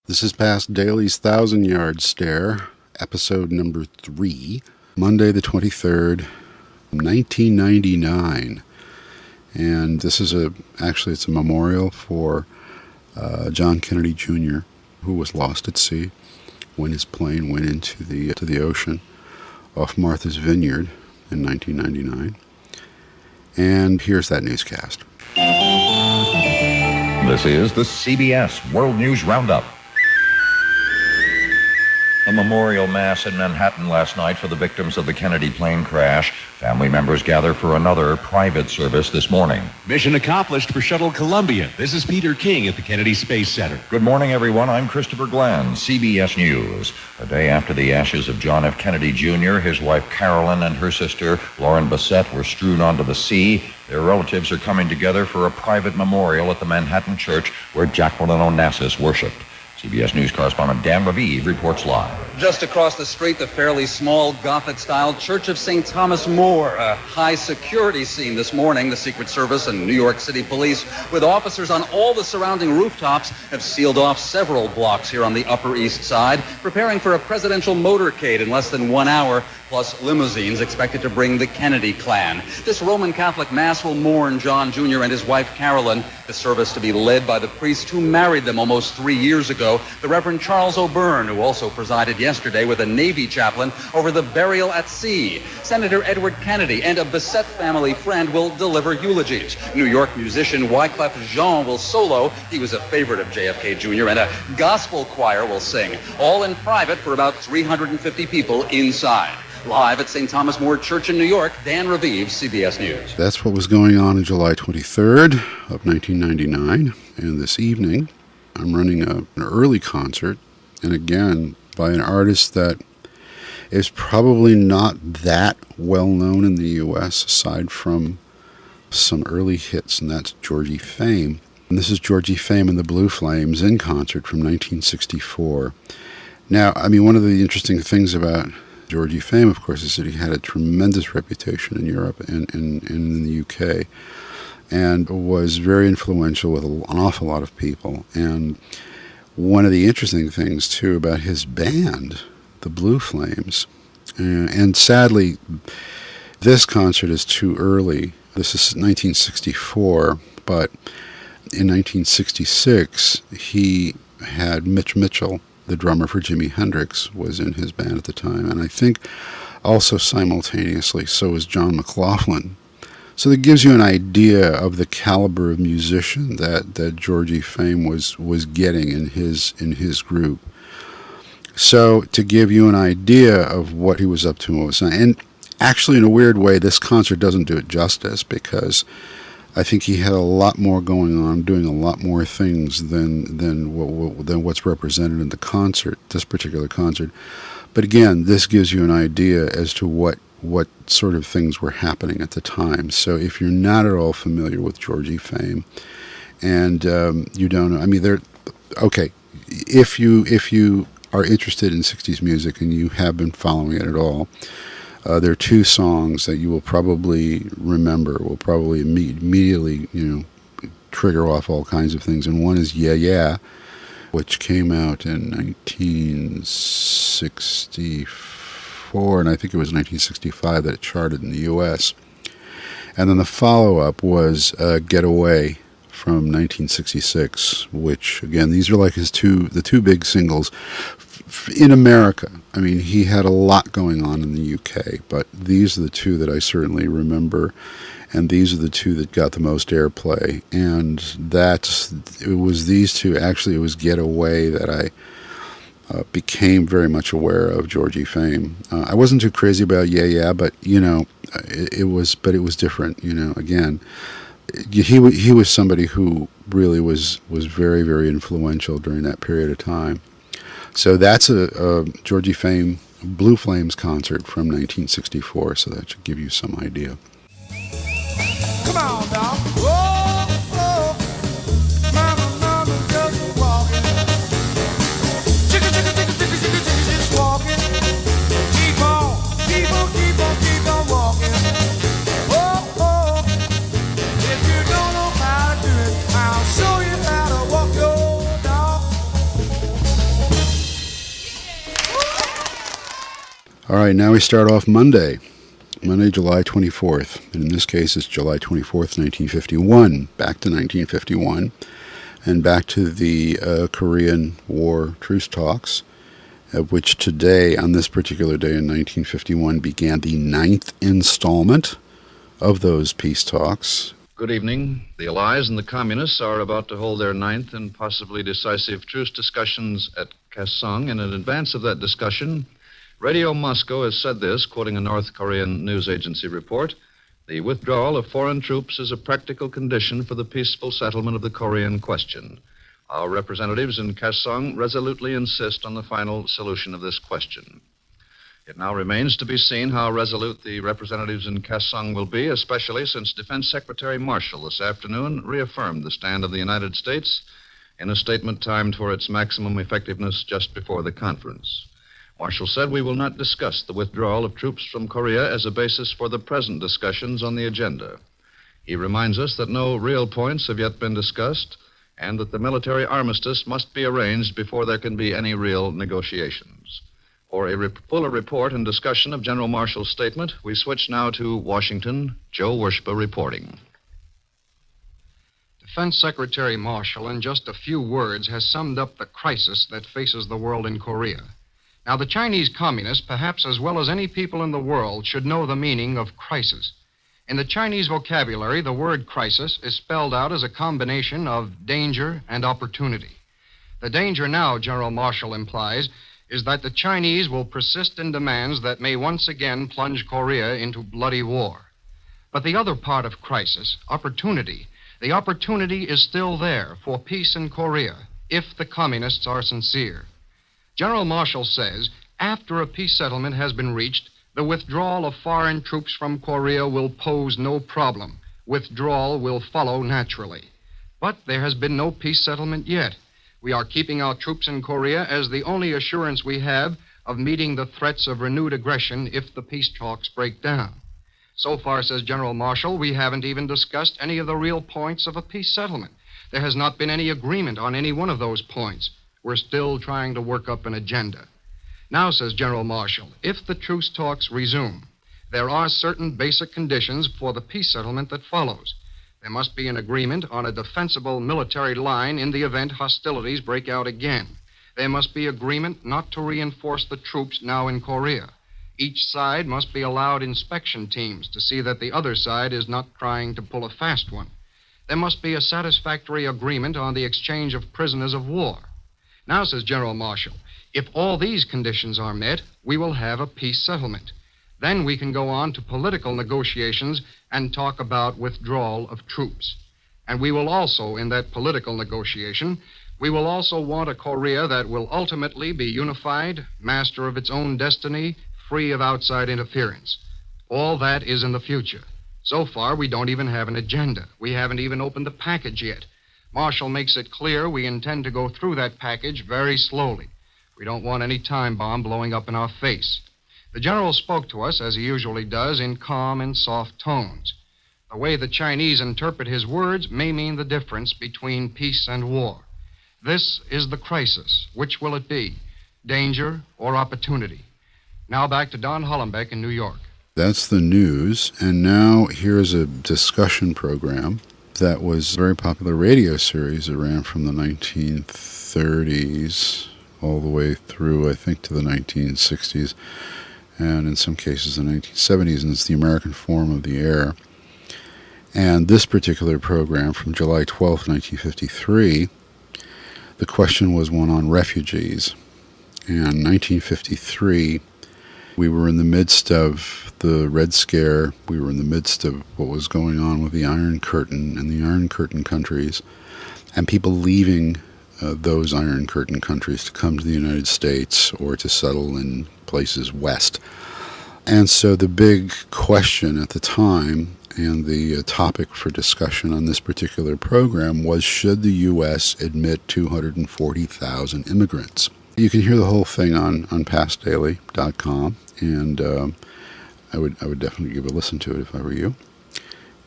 This is past Daly's 1,000-Yard Stare, episode number 3, Monday the 23rd, 1999. And this is it's a memorial for John Kennedy Jr., who was lost at sea when his plane went into the ocean off Martha's Vineyard in 1999. And here's that newscast. This is the CBS World News Roundup. A memorial mass in Manhattan last night for the victims of the Kennedy plane crash. Family members gather for another private service this morning. Mission accomplished for Shuttle Columbia. This is Peter King at the Kennedy Space Center. Good morning, everyone. I'm Christopher Glenn, CBS News. A day after the ashes of John F. Kennedy Jr., his wife Carolyn and her sister Lauren Bassett were strewn onto the sea. Their relatives are coming together for a private memorial at the Manhattan church where Jacqueline Onassis worshipped. CBS News correspondent Dan Raviv reports live. Just across the street, the fairly small Gothic-style Church of St. Thomas More, a high-security scene this morning. The Secret Service and New York City Police, with officers on all the surrounding rooftops, have sealed off several blocks here on the Upper East Side, preparing for a presidential motorcade in less than 1 hour, plus limousines expected to bring the Kennedy clan. This Roman Catholic Mass will mourn John Jr. and his wife Carolyn, the service to be led by the priest who married them almost 3 years ago, the Reverend Charles O'Byrne, who also presided yesterday with a Navy chaplain over the burial at sea. Senator Edward Kennedy and a Bassett family friend will deliver eulogies. New York musician Wyclef Jean will solo. He was a favorite of JFK Jr. And a gospel choir will sing, all in private for about 350 people inside. Live at St. Thomas More Church in New York, Dan Raviv, CBS News. That's what was going on July 23rd of 1999. And this evening, I'm running an early concert, and again, by an artist that is probably not that well known in the U.S. aside from some early hits, and that's Georgie Fame. And this is Georgie Fame and the Blue Flames in concert from 1964. Now, I mean, one of the interesting things about Georgie Fame, of course, is that he had a tremendous reputation in Europe and in the UK, and was very influential with an awful lot of people. And one of the interesting things, too, about his band, the Blue Flames, and sadly, this concert is too early. This is 1964, but in 1966, he had Mitch Mitchell, the drummer for Jimi Hendrix, was in his band at the time, and I think also simultaneously so was John McLaughlin. So that gives you an idea of the caliber of musician that Georgie Fame was getting in his group. So to give you an idea of what he was up to and what was not, and actually in a weird way, this concert doesn't do it justice, because I think he had a lot more going on, doing a lot more things than what's represented in the concert, this particular concert. But again, this gives you an idea as to what sort of things were happening at the time. So if you're not at all familiar with Georgie Fame, and you don't know, I mean, okay, if you are interested in 60s music and you have been following it at all, there are two songs that you will probably remember, will probably immediately, trigger off all kinds of things. And one is Yeah Yeah, which came out in 1964, and I think it was 1965 that it charted in the U.S. And then the follow-up was Get Away from 1966, which, again, these are like the two big singles in America. I mean, he had a lot going on in the UK, but these are the two that I certainly remember, and these are the two that got the most airplay. And it was these two, actually it was Get Away, that I became very much aware of Georgie Fame. I wasn't too crazy about Yeah Yeah, but it was different. Again, he was somebody who really was very, very influential during that period of time. So that's a Georgie Fame Blue Flames concert from 1964, so that should give you some idea. Come on, dog. Whoa, whoa. Mama, just walking. Chicka, chicka, chicka, chicka, chicka, chicka, just walking. Keep on walking. Whoa, whoa. If you don't know how to do it, I'll show you how to walk your dog. All right, now we start off Monday, July 24th. And in this case, it's July 24th, 1951. Back to 1951. And back to the Korean War truce talks, of which today, on this particular day in 1951, began the 9th installment of those peace talks. Good evening. The Allies and the Communists are about to hold their 9th and possibly decisive truce discussions at Kaesong. And in advance of that discussion, Radio Moscow has said this, quoting a North Korean news agency report: the withdrawal of foreign troops is a practical condition for the peaceful settlement of the Korean question. Our representatives in Kaesong resolutely insist on the final solution of this question. It now remains to be seen how resolute the representatives in Kaesong will be, especially since Defense Secretary Marshall this afternoon reaffirmed the stand of the United States in a statement timed for its maximum effectiveness just before the conference. Marshall said, "We will not discuss the withdrawal of troops from Korea as a basis for the present discussions on the agenda." He reminds us that no real points have yet been discussed and that the military armistice must be arranged before there can be any real negotiations. For a fuller report and discussion of General Marshall's statement, we switch now to Washington. Joe Wershba reporting. Defense Secretary Marshall, in just a few words, has summed up the crisis that faces the world in Korea. Now, the Chinese communists, perhaps as well as any people in the world, should know the meaning of crisis. In the Chinese vocabulary, the word crisis is spelled out as a combination of danger and opportunity. The danger now, General Marshall implies, is that the Chinese will persist in demands that may once again plunge Korea into bloody war. But the other part of crisis, opportunity, the opportunity is still there for peace in Korea if the communists are sincere. General Marshall says, after a peace settlement has been reached, the withdrawal of foreign troops from Korea will pose no problem. Withdrawal will follow naturally. But there has been no peace settlement yet. We are keeping our troops in Korea as the only assurance we have of meeting the threats of renewed aggression if the peace talks break down. So far, says General Marshall, we haven't even discussed any of the real points of a peace settlement. There has not been any agreement on any one of those points. We're still trying to work up an agenda. Now, says General Marshall, if the truce talks resume, there are certain basic conditions for the peace settlement that follows. There must be an agreement on a defensible military line in the event hostilities break out again. There must be agreement not to reinforce the troops now in Korea. Each side must be allowed inspection teams to see that the other side is not trying to pull a fast one. There must be a satisfactory agreement on the exchange of prisoners of war. Now, says General Marshall, if all these conditions are met, we will have a peace settlement. Then we can go on to political negotiations and talk about withdrawal of troops. And we will also, in that political negotiation, we will also want a Korea that will ultimately be unified, master of its own destiny, free of outside interference. All that is in the future. So far, we don't even have an agenda. We haven't even opened the package yet. Marshall makes it clear we intend to go through that package very slowly. We don't want any time bomb blowing up in our face. The general spoke to us, as he usually does, in calm and soft tones. The way the Chinese interpret his words may mean the difference between peace and war. This is the crisis. Which will it be? Danger or opportunity? Now back to Don Hollenbeck in New York. That's the news. And now here's a discussion program that was a very popular radio series that ran from the 1930s all the way through, I think, to the 1960s, and in some cases the 1970s, and it's the American Form of the Air. And this particular program from July 12, 1953, the question was one on refugees. And 1953, we were in the midst of the Red Scare. We were in the midst of what was going on with the Iron Curtain and the Iron Curtain countries, and people leaving those Iron Curtain countries to come to the United States or to settle in places west. And so the big question at the time and the topic for discussion on this particular program was, should the U.S. admit 240,000 immigrants? You can hear the whole thing on pastdaily.com, and I would definitely give a listen to it if I were you,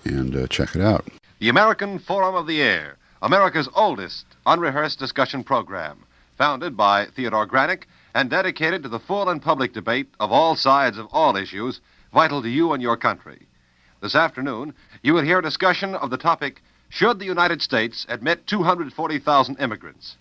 and check it out. The American Forum of the Air, America's oldest unrehearsed discussion program, founded by Theodore Granick and dedicated to the full and public debate of all sides of all issues vital to you and your country. This afternoon, you will hear a discussion of the topic, should the United States admit 240,000 immigrants?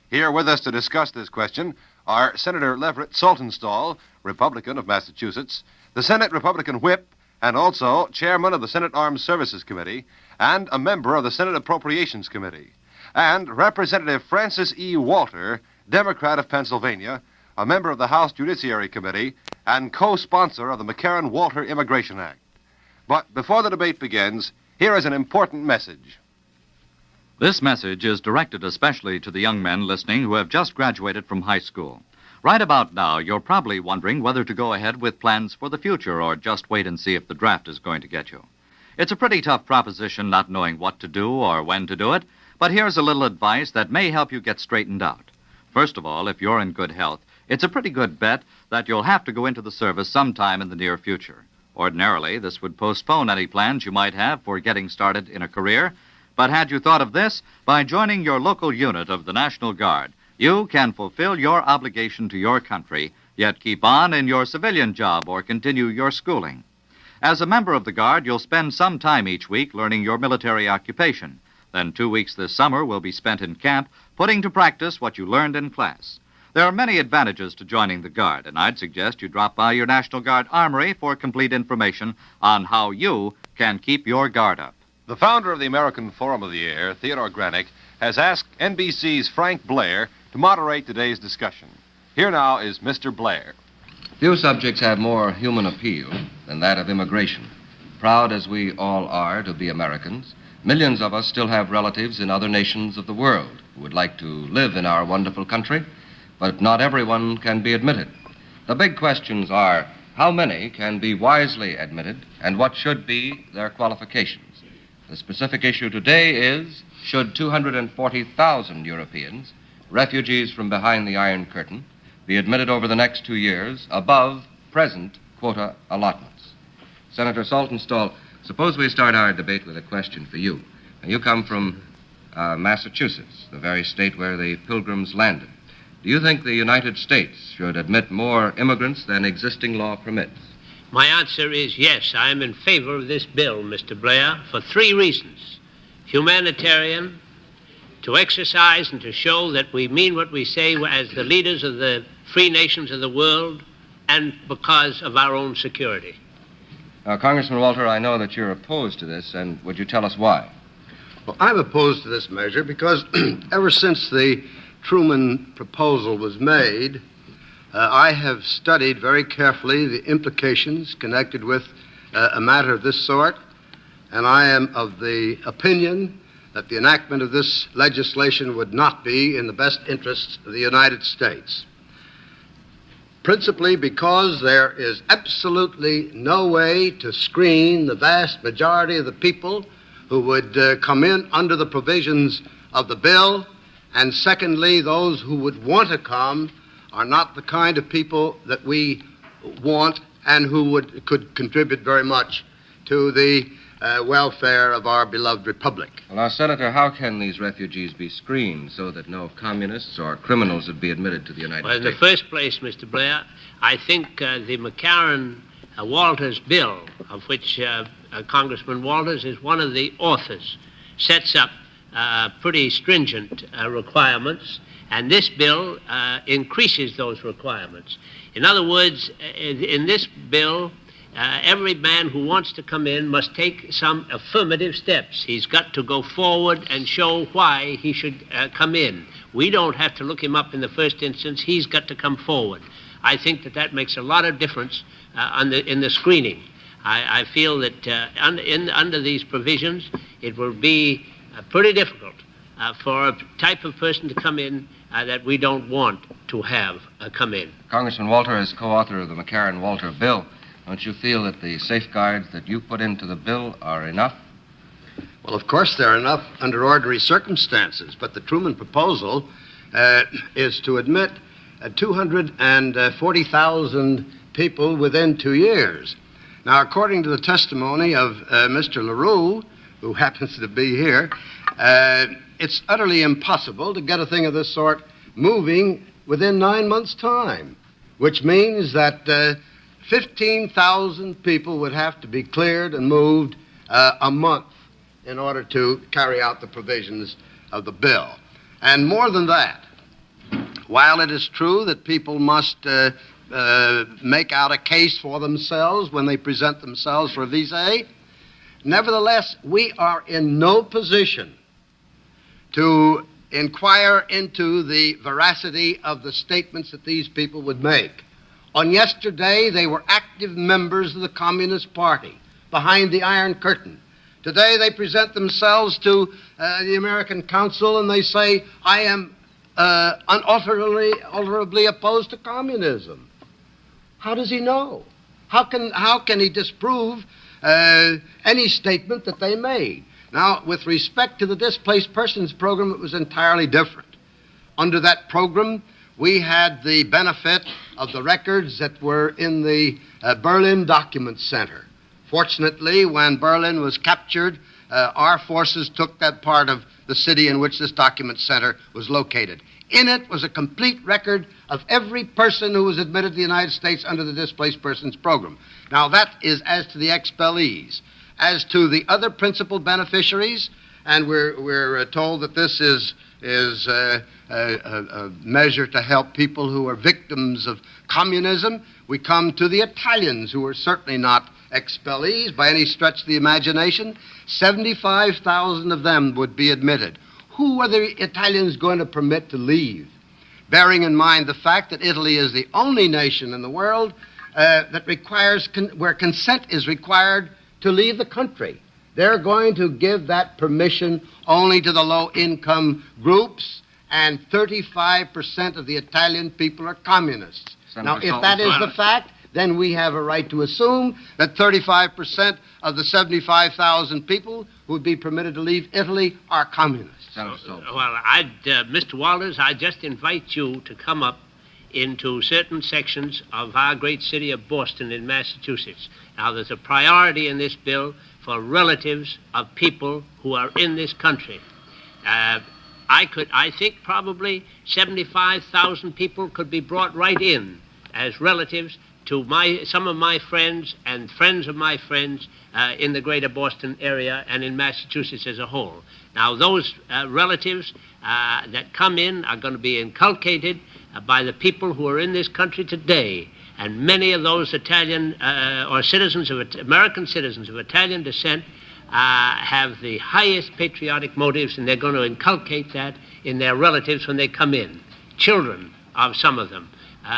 Here with us to discuss this question are Senator Leverett Saltonstall, Republican of Massachusetts, the Senate Republican Whip, and also Chairman of the Senate Armed Services Committee, and a member of the Senate Appropriations Committee, and Representative Francis E. Walter, Democrat of Pennsylvania, a member of the House Judiciary Committee, and co-sponsor of the McCarran-Walter Immigration Act. But before the debate begins, here is an important message. This message is directed especially to the young men listening who have just graduated from high school. Right about now, you're probably wondering whether to go ahead with plans for the future or just wait and see if the draft is going to get you. It's a pretty tough proposition not knowing what to do or when to do it, but here's a little advice that may help you get straightened out. First of all, if you're in good health, it's a pretty good bet that you'll have to go into the service sometime in the near future. Ordinarily, this would postpone any plans you might have for getting started in a career, but had you thought of this, by joining your local unit of the National Guard, you can fulfill your obligation to your country, yet keep on in your civilian job or continue your schooling. As a member of the Guard, you'll spend some time each week learning your military occupation. Then 2 weeks this summer will be spent in camp, putting to practice what you learned in class. There are many advantages to joining the Guard, and I'd suggest you drop by your National Guard Armory for complete information on how you can keep your guard up. The founder of the American Forum of the Air, Theodore Granick, has asked NBC's Frank Blair to moderate today's discussion. Here now is Mr. Blair. Few subjects have more human appeal than that of immigration. Proud as we all are to be Americans, millions of us still have relatives in other nations of the world who would like to live in our wonderful country, but not everyone can be admitted. The big questions are, how many can be wisely admitted, and what should be their qualifications? The specific issue today is, should 240,000 Europeans, refugees from behind the Iron Curtain, be admitted over the next 2 years above present quota allotments? Senator Saltonstall, suppose we start our debate with a question for you. Now, you come from Massachusetts, the very state where the Pilgrims landed. Do you think the United States should admit more immigrants than existing law permits? My answer is yes. I am in favor of this bill, Mr. Blair, for 3 reasons. Humanitarian, to exercise and to show that we mean what we say as the leaders of the free nations of the world, and because of our own security. Congressman Walter, I know that you're opposed to this, and would you tell us why? Well, I'm opposed to this measure because ever since the Truman proposal was made, I have studied very carefully the implications connected with a matter of this sort, and I am of the opinion that the enactment of this legislation would not be in the best interests of the United States. Principally because there is absolutely no way to screen the vast majority of the people who would come in under the provisions of the bill, and secondly, those who would want to come are not the kind of people that we want and who could contribute very much to the welfare of our beloved republic. Well, now, Senator, how can these refugees be screened so that no communists or criminals would be admitted to the United States? Well, in the first place, Mr. Blair, I think the McCarran-Walters bill, of which Congressman Walters is one of the authors, sets up pretty stringent requirements, and this bill increases those requirements. In other words, in this bill, every man who wants to come in must take some affirmative steps. He's got to go forward and show why he should come in. We don't have to look him up in the first instance. He's got to come forward. I think that makes a lot of difference in the screening. I feel that under these provisions, it will be pretty difficult for a type of person to come in that we don't want to have come in. Congressman Walter, as co-author of the McCarran-Walter bill, don't you feel that the safeguards that you put into the bill are enough? Well, of course they're enough under ordinary circumstances, but the Truman proposal is to admit 240,000 people within 2 years. Now, according to the testimony of Mr. LaRue, who happens to be here, it's utterly impossible to get a thing of this sort moving within 9 months' time, which means that 15,000 people would have to be cleared and moved a month in order to carry out the provisions of the bill. And more than that, while it is true that people must make out a case for themselves when they present themselves for a visa, nevertheless, we are in no position to inquire into the veracity of the statements that these people would make. On yesterday, they were active members of the Communist Party behind the Iron Curtain. Today, they present themselves to the American Council and they say, I am unalterably opposed to communism. How does he know? How can he disprove any statement that they made? Now, with respect to the Displaced Persons Program, it was entirely different. Under that program, we had the benefit of the records that were in the Berlin Document Center. Fortunately, when Berlin was captured, our forces took that part of the city in which this document center was located. In it was a complete record of every person who was admitted to the United States under the Displaced Persons Program. Now, that is as to the expellees. As to the other principal beneficiaries, and we're told that this is a measure to help people who are victims of communism, we come to the Italians, who are certainly not expellees by any stretch of the imagination. 75,000 of them would be admitted. Who are the Italians going to permit to leave? Bearing in mind the fact that Italy is the only nation in the world that requires, where consent is required to leave the country. They're going to give that permission only to the low-income groups, and 35% of the Italian people are communists. Now, if that is the fact, then we have a right to assume that 35% of the 75,000 people who would be permitted to leave Italy are communists. Well, Mr. Walters, I just invite you to come up into certain sections of our great city of Boston in Massachusetts. Now, there's a priority in this bill for relatives of people who are in this country. I think probably 75,000 people could be brought right in as relatives to some of my friends and friends of my friends in the greater Boston area and in Massachusetts as a whole. Now, those relatives that come in are going to be inculcated by the people who are in this country today. And many of those Italian or American citizens of Italian descent have the highest patriotic motives, and they're going to inculcate that in their relatives when they come in. Children of some of them,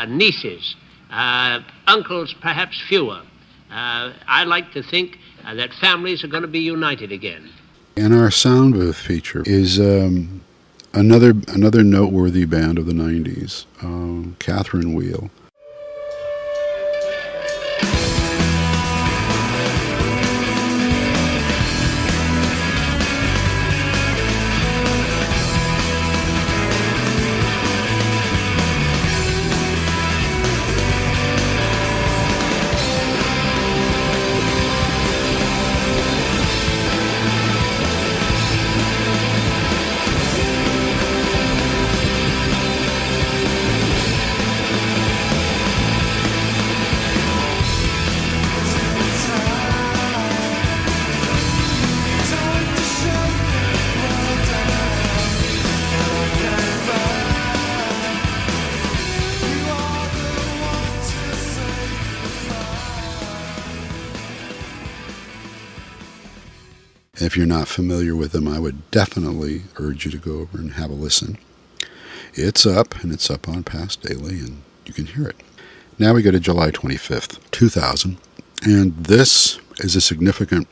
nieces, uncles, perhaps fewer. I like to think that families are going to be united again. And our sound booth feature is another noteworthy band of the 90s, Catherine Wheel. If you're not familiar with them, I would definitely urge you to go over and have a listen. It's up, and it's up on Past Daily, and you can hear it. Now we go to July 25th, 2000, and this is a significant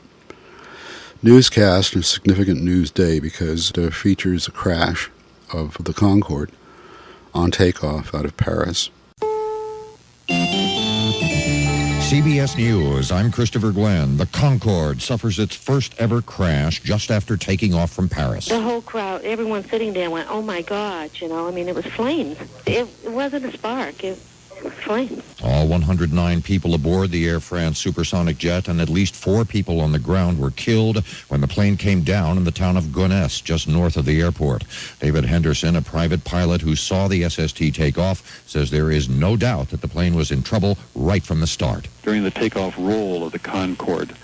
newscast and a significant news day because it features a crash of the Concorde on takeoff out of Paris. CBS News, I'm Christopher Glenn. The Concorde suffers its first ever crash just after taking off from Paris. The whole crowd, everyone sitting there went, oh my God, it was flames. It wasn't a spark. It Fine. All 109 people aboard the Air France supersonic jet and at least 4 people on the ground were killed when the plane came down in the town of Gonesse, just north of the airport. David Henderson, a private pilot who saw the SST take off, says there is no doubt that the plane was in trouble right from the start. During the takeoff roll of the Concorde,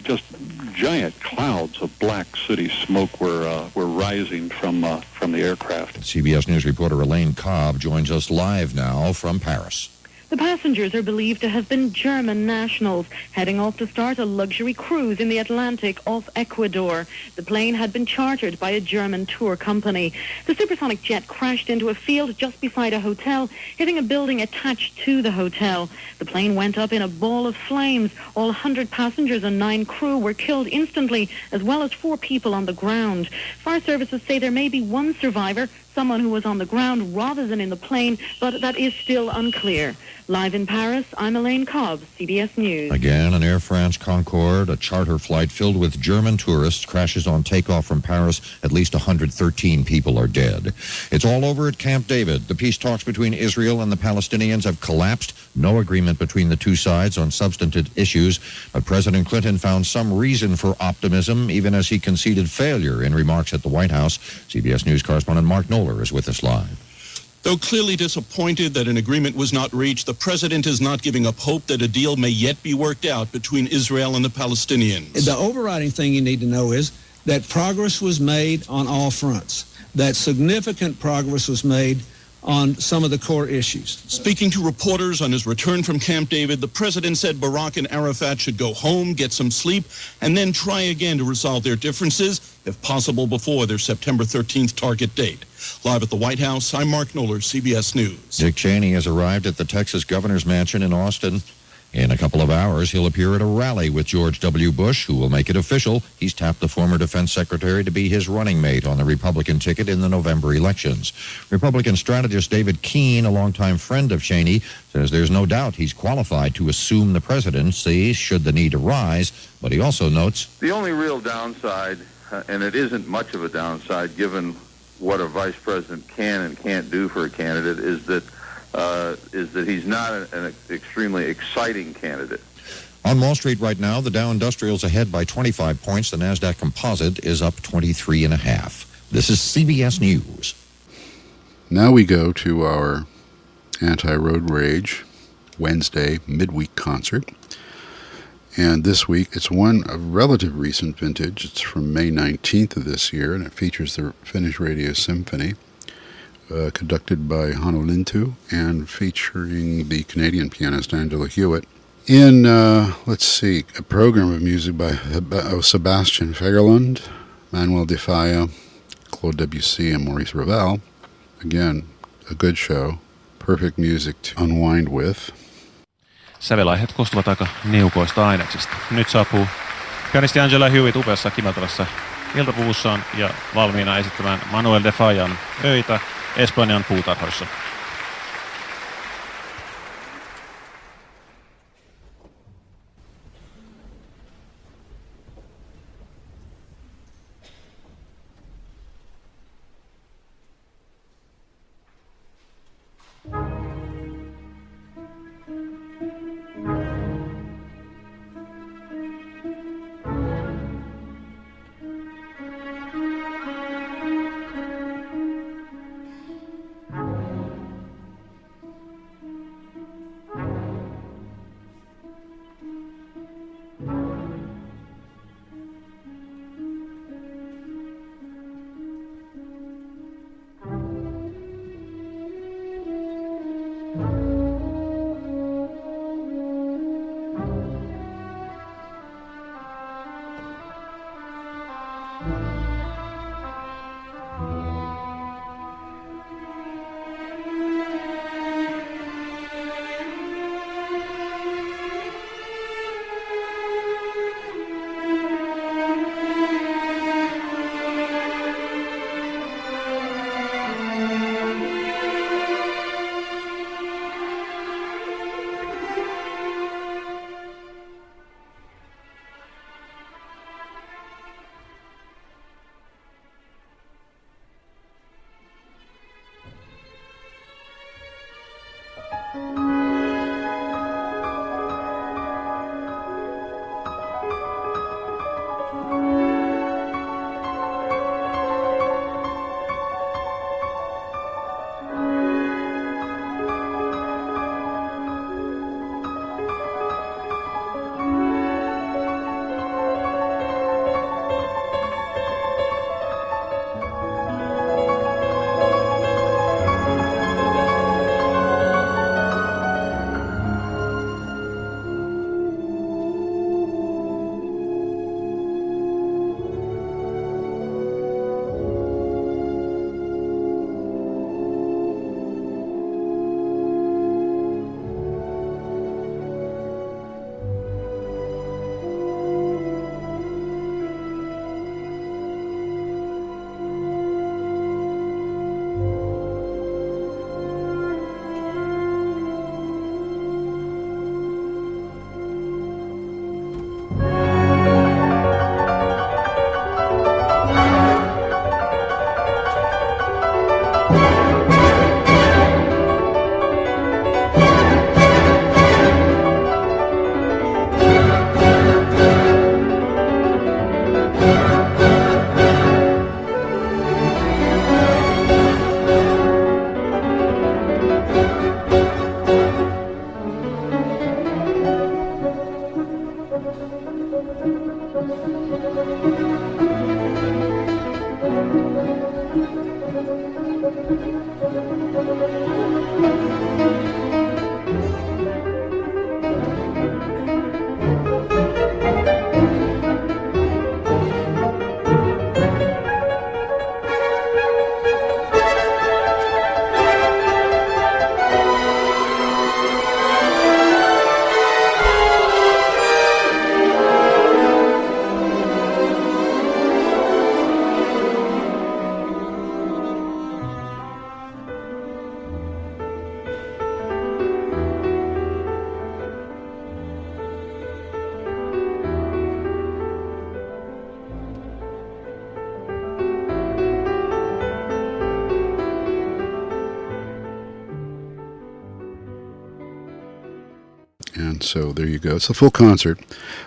just giant clouds of black sooty smoke were rising from the aircraft. CBS News reporter Elaine Cobb joins us live now from Paris. The passengers are believed to have been German nationals, heading off to start a luxury cruise in the Atlantic off Ecuador. The plane had been chartered by a German tour company. The supersonic jet crashed into a field just beside a hotel, hitting a building attached to the hotel. The plane went up in a ball of flames. All 100 passengers and 9 crew were killed instantly, as well as 4 people on the ground. Fire services say there may be 1 survivor, someone who was on the ground rather than in the plane, but that is still unclear. Live in Paris, I'm Elaine Cobb, CBS News. Again, an Air France Concorde, a charter flight filled with German tourists, crashes on takeoff from Paris. At least 113 people are dead. It's all over at Camp David. The peace talks between Israel and the Palestinians have collapsed. No agreement between the two sides on substantive issues. But President Clinton found some reason for optimism, even as he conceded failure in remarks at the White House. CBS News correspondent Mark Knoller is with us live. Though clearly disappointed that an agreement was not reached, the president is not giving up hope that a deal may yet be worked out between Israel and the Palestinians. The overriding thing you need to know is that progress was made on all fronts, that significant progress was made on some of the core issues. Speaking to reporters on his return from Camp David, the president said Barak and Arafat should go home, get some sleep, and then try again to resolve their differences, if possible before their September 13th target date. Live at the White House, I'm Mark Knoller, CBS News. Dick Cheney has arrived at the Texas governor's mansion in Austin. In a couple of hours, he'll appear at a rally with George W. Bush, who will make it official. He's tapped the former defense secretary to be his running mate on the Republican ticket in the November elections. Republican strategist David Keene, a longtime friend of Cheney, says there's no doubt he's qualified to assume the presidency should the need arise, but he also notes the only real downside, and it isn't much of a downside given what a vice president can and can't do for a candidate, is that he's not an extremely exciting candidate. On Wall Street right now, the Dow Industrial's ahead by 25 points. The NASDAQ Composite is up 23.5. This is CBS News. Now we go to our Anti-Road Rage Wednesday midweek concert. And this week, it's one of relative recent vintage. It's from May 19th of this year, and it features the Finnish Radio Symphony, conducted by Hannu Lintu and featuring the Canadian pianist Angela Hewitt. In, a program of music by Sebastian Fagerlund, Manuel de Falla, Claude Debussy, and Maurice Ravel. Again, a good show. Perfect music to unwind with. Sävelaiheet koostuvat aika niukoista aineksista. Nyt saapuu pianisti Angela Hewitt upeassa kimaltavassa iltapuvussaan ja valmiina esittämään Manuel de Fallan öitä Espanjan puutarhoissa. And so there you go. It's a full concert.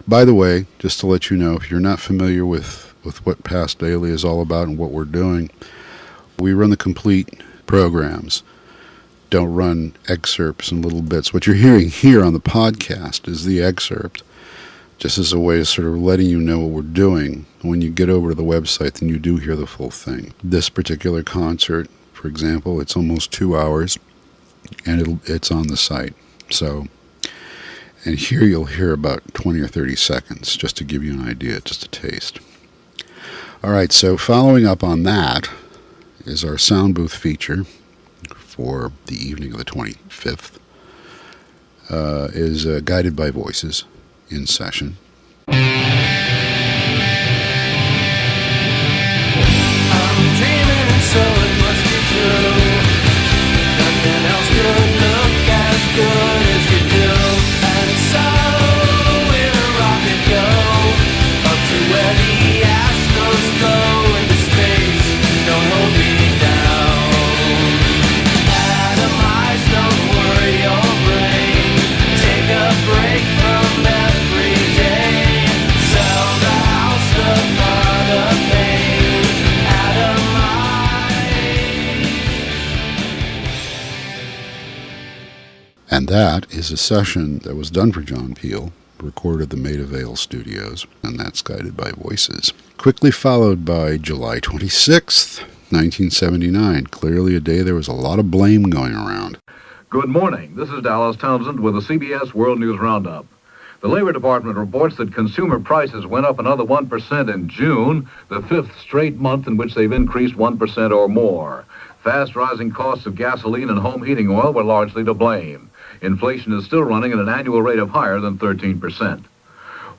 By the way, just to let you know, if you're not familiar with what Past Daily is all about and what we're doing, we run the complete programs. Don't run excerpts and little bits. What you're hearing here on the podcast is the excerpt, just as a way of sort of letting you know what we're doing. When you get over to the website, then you do hear the full thing. This particular concert, for example, it's almost 2 hours, and it's on the site. So, and here you'll hear about 20 or 30 seconds, just to give you an idea, just a taste. All right, so following up on that is our sound booth feature for the evening of the 25th, is Guided by Voices in session. I'm dreaming and so it must be true. Nothing else could look as good as you do. And so in a rocket go up to where the astros go into space. Don't hold me down. Atomize, don't worry your brain. Take a break from every day. Sell the house, the car, the pain. And that is a session that was done for John Peel, recorded at the Maida Vale Studios, and that's Guided by Voices. Quickly followed by July 26th, 1979. Clearly a day there was a lot of blame going around. Good morning. This is Dallas Townsend with the CBS World News Roundup. The Labor Department reports that consumer prices went up another 1% in June, the fifth straight month in which they've increased 1% or more. Fast rising costs of gasoline and home heating oil were largely to blame. Inflation is still running at an annual rate of higher than 13%.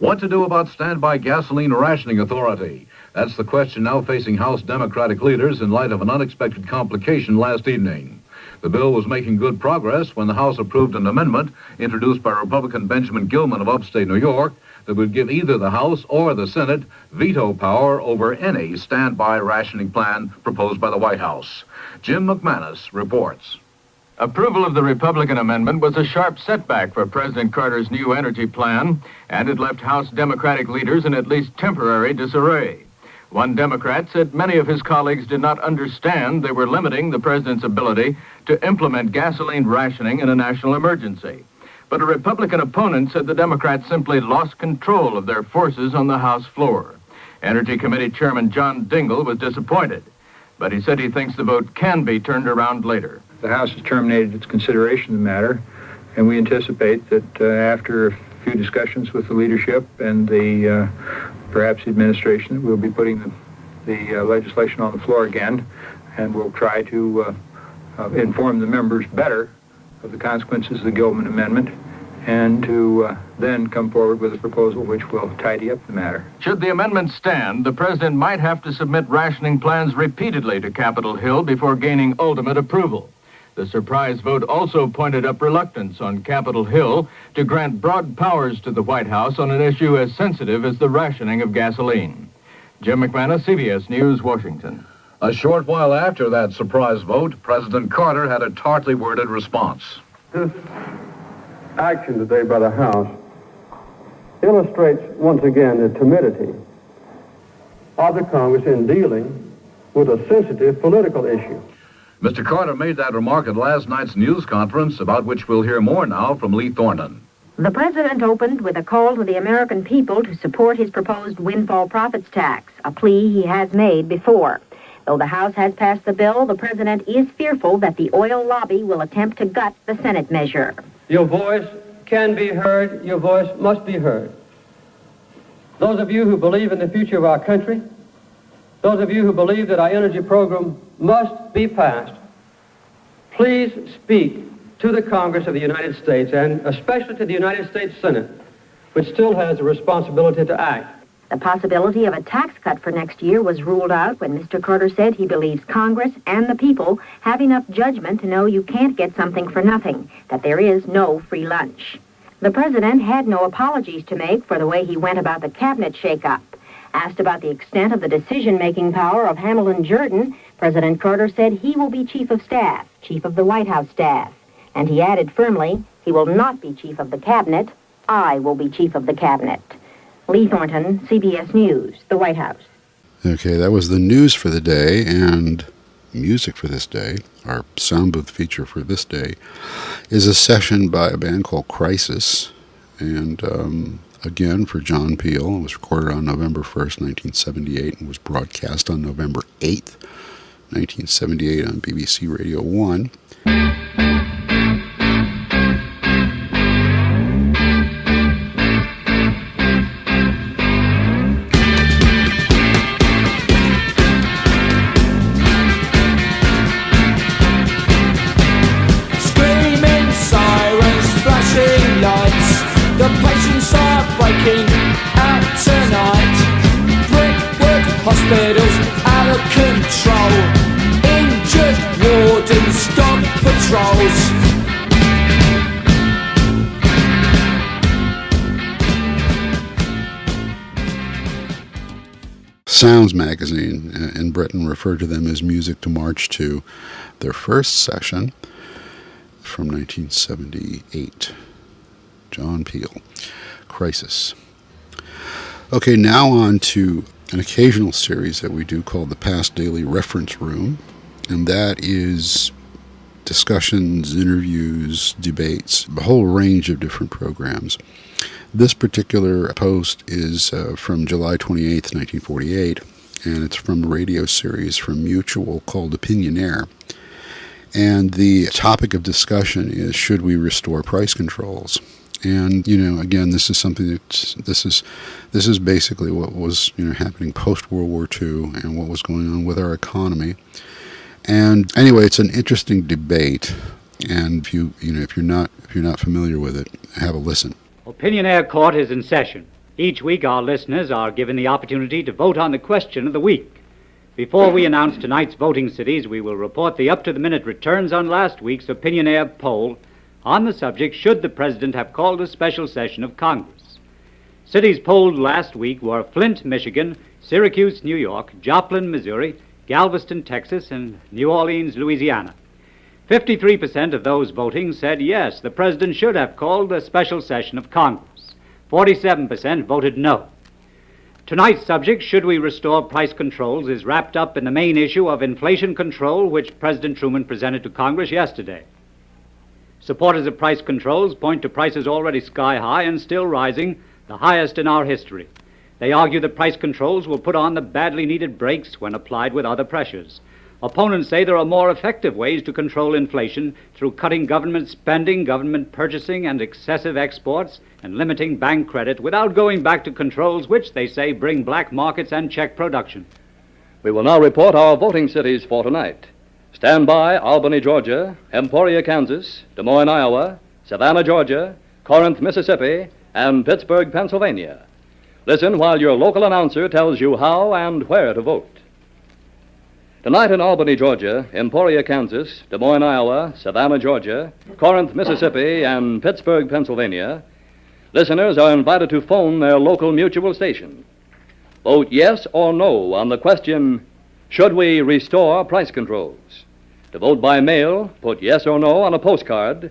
What to do about standby gasoline rationing authority? That's the question now facing House Democratic leaders in light of an unexpected complication last evening. The bill was making good progress when the House approved an amendment introduced by Republican Benjamin Gilman of upstate New York that would give either the House or the Senate veto power over any standby rationing plan proposed by the White House. Jim McManus reports. Approval of the Republican amendment was a sharp setback for President Carter's new energy plan, and it left House Democratic leaders in at least temporary disarray. One Democrat said many of his colleagues did not understand they were limiting the president's ability to implement gasoline rationing in a national emergency. But a Republican opponent said the Democrats simply lost control of their forces on the House floor. Energy Committee Chairman John Dingell was disappointed, but he said he thinks the vote can be turned around later. The House has terminated its consideration of the matter, and we anticipate that after a few discussions with the leadership and the perhaps the administration, we'll be putting the legislation on the floor again, and we'll try to inform the members better of the consequences of the Gilman Amendment, and to then come forward with a proposal which will tidy up the matter. Should the amendment stand, the president might have to submit rationing plans repeatedly to Capitol Hill before gaining ultimate approval. The surprise vote also pointed up reluctance on Capitol Hill to grant broad powers to the White House on an issue as sensitive as the rationing of gasoline. Jim McManus, CBS News, Washington. A short while after that surprise vote, President Carter had a tartly worded response. This action today by the House illustrates once again the timidity of the Congress in dealing with a sensitive political issue. Mr. Carter made that remark at last night's news conference, about which we'll hear more now from Lee Thornton. The president opened with a call to the American people to support his proposed windfall profits tax, a plea he has made before. Though the House has passed the bill, the President is fearful that the oil lobby will attempt to gut the Senate measure. Your voice can be heard. Your voice must be heard. Those of you who believe in the future of our country, those of you who believe that our energy program must be passed, please speak to the Congress of the United States, and especially to the United States Senate, which still has a responsibility to act. The possibility of a tax cut for next year was ruled out when Mr. Carter said he believes Congress and the people have enough judgment to know you can't get something for nothing, that there is no free lunch. The President had no apologies to make for the way he went about the cabinet shakeup. Asked about the extent of the decision-making power of Hamilton Jordan, President Carter said he will be Chief of Staff, Chief of the White House staff. And he added firmly, he will not be Chief of the Cabinet, I will be Chief of the Cabinet. Lee Thornton, CBS News, the White House. Okay, that was the news for the day, and music for this day, our sound booth feature for this day, is a session by a band called Crisis, and again for John Peel. It was recorded on November 1st, 1978, and was broadcast on November 8th, 1978 on BBC Radio 1. The patients are breaking out tonight. Brickwood hospitals out of control. Injured wardens stop patrols. Sounds magazine in Britain referred to them as music to march to. Their first session from 1978. John Peel, Crisis. Okay, now on to an occasional series that we do called the Past Daily Reference Room, and that is discussions, interviews, debates, a whole range of different programs. This particular post is from July 28th, 1948, and it's from a radio series from Mutual called Opinionaire. And the topic of discussion is, should we restore price controls? And, again, this is something this is basically what was, happening post-World War II and what was going on with our economy. And anyway, it's an interesting debate. And if you're not familiar with it, have a listen. Opinionaire Court is in session. Each week our listeners are given the opportunity to vote on the question of the week. Before we announce tonight's voting cities, we will report the up-to-the-minute returns on last week's Opinionaire poll on the subject, should the President have called a special session of Congress. Cities polled last week were Flint, Michigan, Syracuse, New York, Joplin, Missouri, Galveston, Texas, and New Orleans, Louisiana. 53% of those voting said yes, the President should have called a special session of Congress. 47% voted no. Tonight's subject, should we restore price controls, is wrapped up in the main issue of inflation control, which President Truman presented to Congress yesterday. Supporters of price controls point to prices already sky high and still rising, the highest in our history. They argue that price controls will put on the badly needed brakes when applied with other pressures. Opponents say there are more effective ways to control inflation through cutting government spending, government purchasing, and excessive exports, and limiting bank credit without going back to controls which, they say, bring black markets and check production. We will now report our voting cities for tonight. Stand by Albany, Georgia, Emporia, Kansas, Des Moines, Iowa, Savannah, Georgia, Corinth, Mississippi, and Pittsburgh, Pennsylvania. Listen while your local announcer tells you how and where to vote. Tonight in Albany, Georgia, Emporia, Kansas, Des Moines, Iowa, Savannah, Georgia, Corinth, Mississippi, and Pittsburgh, Pennsylvania, listeners are invited to phone their local Mutual station. Vote yes or no on the question, should we restore price controls? To vote by mail, put yes or no on a postcard.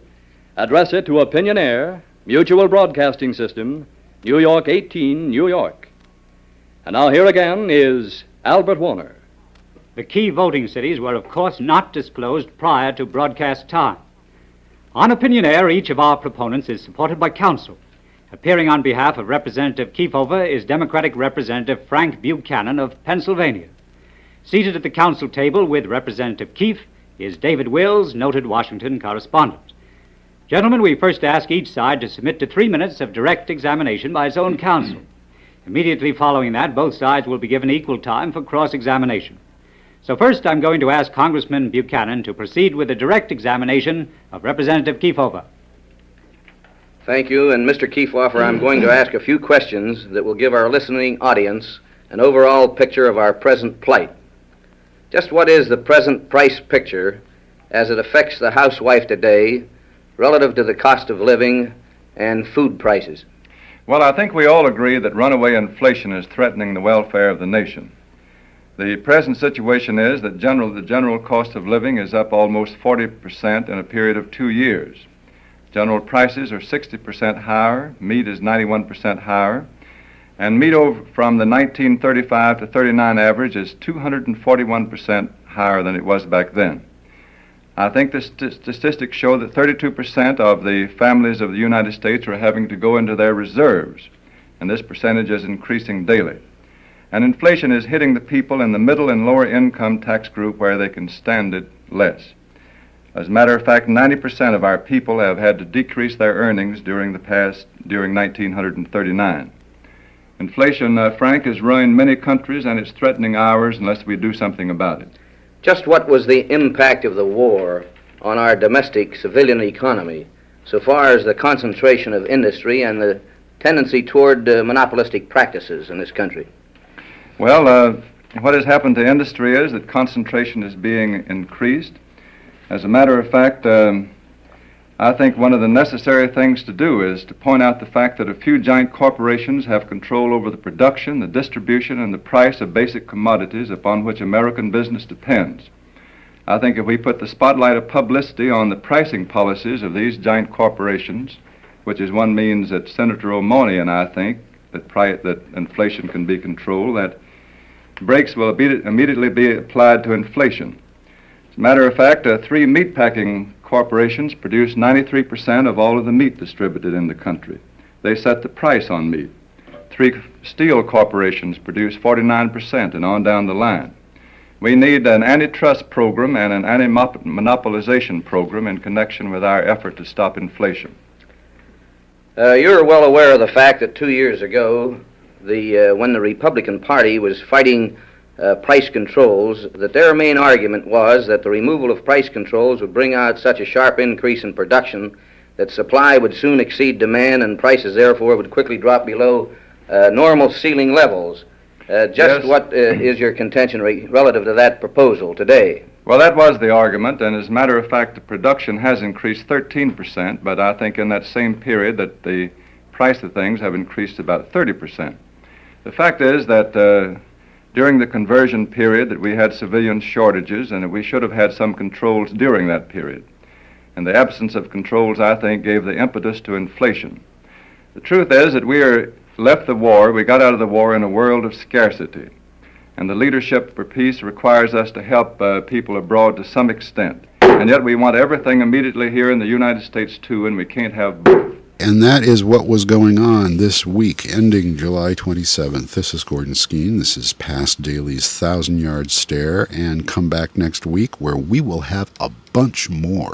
Address it to Opinionaire, Mutual Broadcasting System, New York 18, New York. And now here again is Albert Warner. The key voting cities were, of course, not disclosed prior to broadcast time. On Opinionaire, each of our proponents is supported by counsel. Appearing on behalf of Representative Kefauver is Democratic Representative Frank Buchanan of Pennsylvania. Seated at the council table with Representative Keefe is David Wills, noted Washington correspondent. Gentlemen, we first ask each side to submit to 3 minutes of direct examination by its own counsel. Immediately following that, both sides will be given equal time for cross-examination. So first, I'm going to ask Congressman Buchanan to proceed with a direct examination of Representative Kefauver. Thank you, and Mr. Kefauver, I'm going to ask a few questions that will give our listening audience an overall picture of our present plight. Just what is the present price picture as it affects the housewife today relative to the cost of living and food prices? Well, I think we all agree that runaway inflation is threatening the welfare of the nation. The present situation is that the general cost of living is up almost 40% in a period of 2 years. General prices are 60% higher, meat is 91% higher, and meat from the 1935 to 39 average is 241% higher than it was back then. I think the statistics show that 32% of the families of the United States are having to go into their reserves, and this percentage is increasing daily. And inflation is hitting the people in the middle and lower income tax group where they can stand it less. As a matter of fact, 90% of our people have had to decrease their earnings during 1939. Inflation, Frank, has ruined many countries, and it's threatening ours unless we do something about it. Just what was the impact of the war on our domestic civilian economy so far as the concentration of industry and the tendency toward monopolistic practices in this country? Well, what has happened to industry is that concentration is being increased. As a matter of fact, I think one of the necessary things to do is to point out the fact that a few giant corporations have control over the production, the distribution, and the price of basic commodities upon which American business depends. I think if we put the spotlight of publicity on the pricing policies of these giant corporations, which is one means that Senator O'Malley and I think that inflation can be controlled, that brakes will immediately be applied to inflation. As a matter of fact, 3 meatpacking corporations produce 93% of all of the meat distributed in the country. They set the price on meat. 3 steel corporations produce 49% and on down the line. We need an antitrust program and an anti-monopolization program in connection with our effort to stop inflation. You're well aware of the fact that 2 years ago, when the Republican Party was fighting price controls, that their main argument was that the removal of price controls would bring out such a sharp increase in production that supply would soon exceed demand and prices therefore would quickly drop below normal ceiling levels. Yes. What is your contention relative to that proposal today? Well, that was the argument, and as a matter of fact, the production has increased 13%, but I think in that same period that the price of things have increased about 30%. The fact is that during the conversion period that we had civilian shortages and that we should have had some controls during that period. And the absence of controls, I think, gave the impetus to inflation. The truth is that we got out of the war in a world of scarcity. And the leadership for peace requires us to help people abroad to some extent. And yet we want everything immediately here in the United States too, and we can't have both. And that is what was going on this week, ending July 27th. This is Gordon Skeen. This is Past Daily's 1,000-Yard Stare, and come back next week where we will have a bunch more.